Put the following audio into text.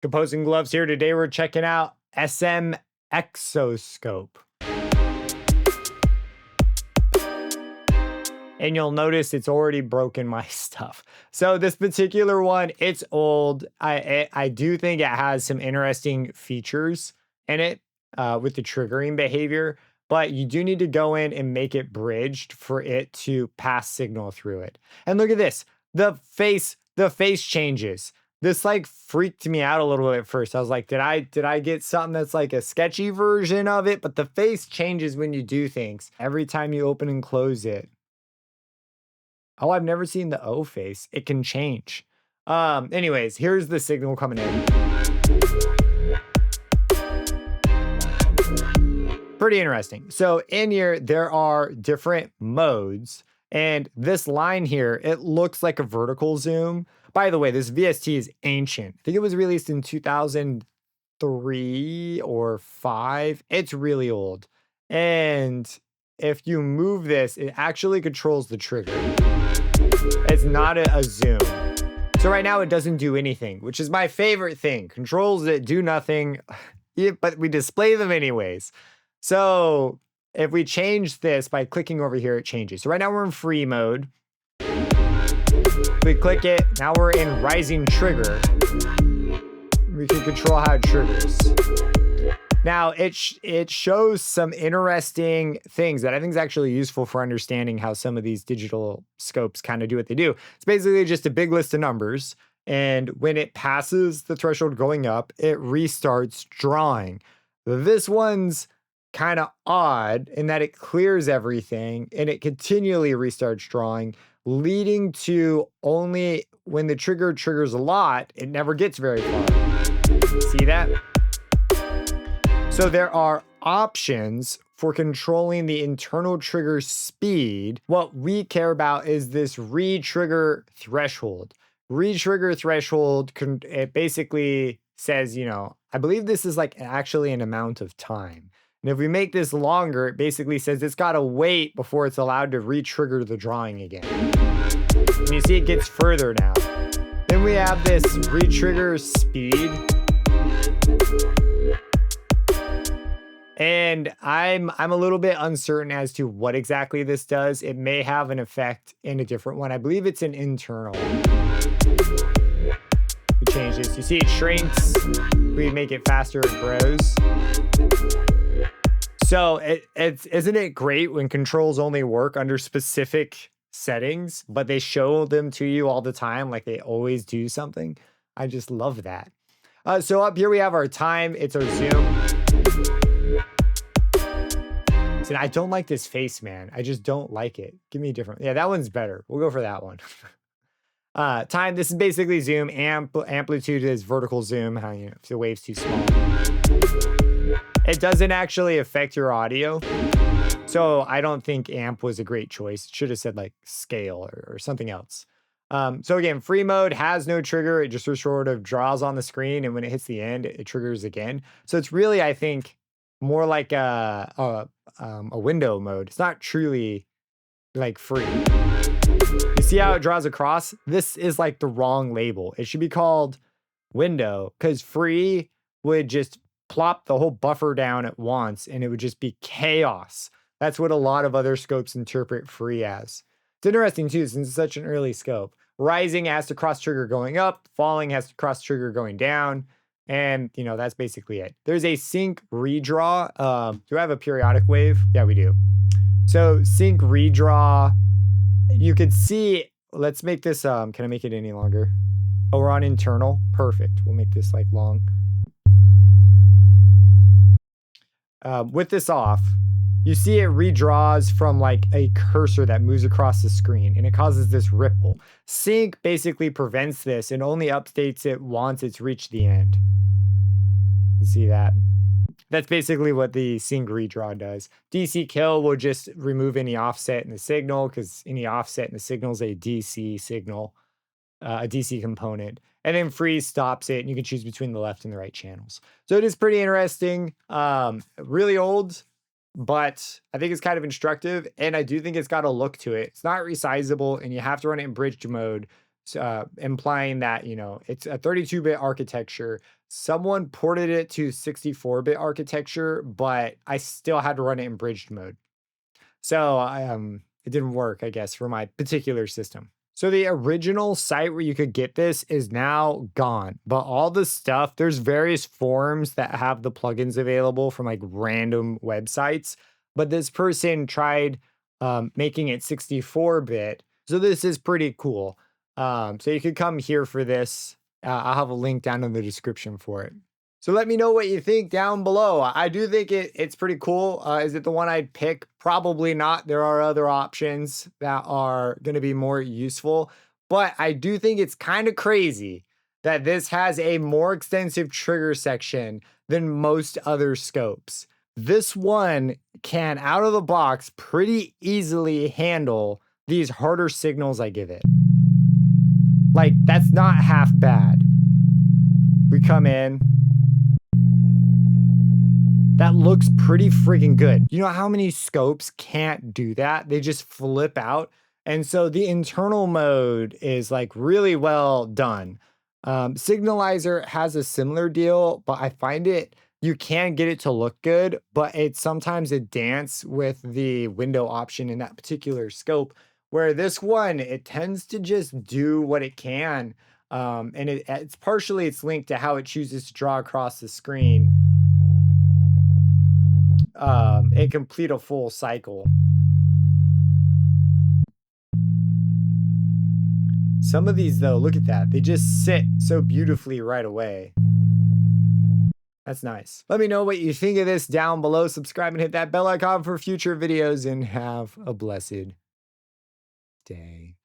Composing Gloves here. Today we're checking out SM Exoscope. And you'll notice it's already broken my stuff. So this particular one, it's old. I do think it has some interesting features in it with the triggering behavior, but you do need to go in and make it bridged for it to pass signal through it. And look at this, the face changes. This like freaked me out a little bit at first. I was like, did I get something that's like a sketchy version of it? But the face changes when you do things. Every time you open and close it. Oh, I've never seen the O face. It can change. Anyways, here's the signal coming in. Pretty interesting. So in here, there are different modes. And this line here, it looks like a vertical zoom. By the way, this VST is ancient. I think it was released in 2003 or 5. It's really old. And if you move this, it actually controls the trigger. It's not a zoom. So right now it doesn't do anything, which is my favorite thing. Controls that do nothing, but we display them anyways. So if we change this by clicking over here, it changes. So right now we're in free mode. If we click it, now we're in rising trigger. We can control how it triggers. Now, it shows some interesting things that I think is actually useful for understanding how some of these digital scopes kind of do what they do. It's basically just a big list of numbers, and when it passes the threshold going up, it restarts drawing. This one's kind of odd in that it clears everything, and it continually restarts drawing, leading to only when the trigger triggers a lot, it never gets very far. See that? So there are options for controlling the internal trigger speed. What we care about is this re-trigger threshold. Re-trigger threshold, it basically says, I believe this is like actually an amount of time. And if we make this longer, it basically says it's got to wait before it's allowed to re-trigger the drawing again. And you see it gets further now. Then we have this re-trigger speed. And I'm a little bit uncertain as to what exactly this does. It may have an effect in a different one. I believe it's an internal. We change this. You see it shrinks. We make it faster, it grows. So isn't it great when controls only work under specific settings, but they show them to you all the time, like they always do something? I just love that. So up here we have our time. It's our zoom. And I don't like this face, man. I just don't like it. Give me a different. Yeah, that one's better. We'll go for that one. Time. This is basically zoom. Amplitude is vertical zoom. How if the wave's too small. It doesn't actually affect your audio, so I don't think amp was a great choice. It should have said like scale or something else. So again, free mode has no trigger. It just sort of draws on the screen, and when it hits the end, it triggers again. So it's really, I think, more like a window mode. It's not truly like free. You see how it draws across? This is like the wrong label. It should be called window, because free would just plop the whole buffer down at once and it would just be chaos. That's what a lot of other scopes interpret free as. It's interesting too, since it's such an early scope. Rising has to cross trigger going up, falling has to cross trigger going down. And, that's basically it. There's a sync redraw. Do I have a periodic wave? Yeah, we do. So sync redraw, you could see, let's make this, can I make it any longer? Oh, we're on internal. Perfect. We'll make this like long. With this off, you see it redraws from like a cursor that moves across the screen, and it causes this ripple. Sync basically prevents this and only updates it once it's reached the end. You see that? That's basically what the sync redraw does. DC kill will just remove any offset in the signal, because any offset in the signal is a DC signal, a DC component. And then freeze stops it, and you can choose between the left and the right channels. So it is pretty interesting. Really old, but I think it's kind of instructive, and I do think it's got a look to it. It's not resizable, and you have to run it in bridged mode. implying that, you know, it's a 32-bit architecture. Someone ported it to 64-bit architecture, but I still had to run it in bridged mode. So it didn't work, I guess, for my particular system. So the original site where you could get this is now gone, but all the stuff, there's various forums that have the plugins available from like random websites, but this person tried making it 64-bit. So this is pretty cool. So you could come here for this. I'll have a link down in the description for it. So let me know what you think down below. I do think it's pretty cool. Is it the one I'd pick? Probably not. There are other options that are going to be more useful, but I do think it's kind of crazy that this has a more extensive trigger section than most other scopes. This one can, out of the box, pretty easily handle these harder signals I give it. Like, that's not half bad. We come in. That looks pretty freaking good. You know how many scopes can't do that? They just flip out. And so the internal mode is like really well done. Signalizer has a similar deal, but I find it, you can get it to look good, but it's sometimes a dance with the window option in that particular scope, where this one, it tends to just do what it can. And it's partially, it's linked to how it chooses to draw across the screen. And complete a full cycle. Some of these though, look at that. They just sit so beautifully right away. That's nice. Let me know what you think of this down below. Subscribe and hit that bell icon for future videos, and have a blessed day.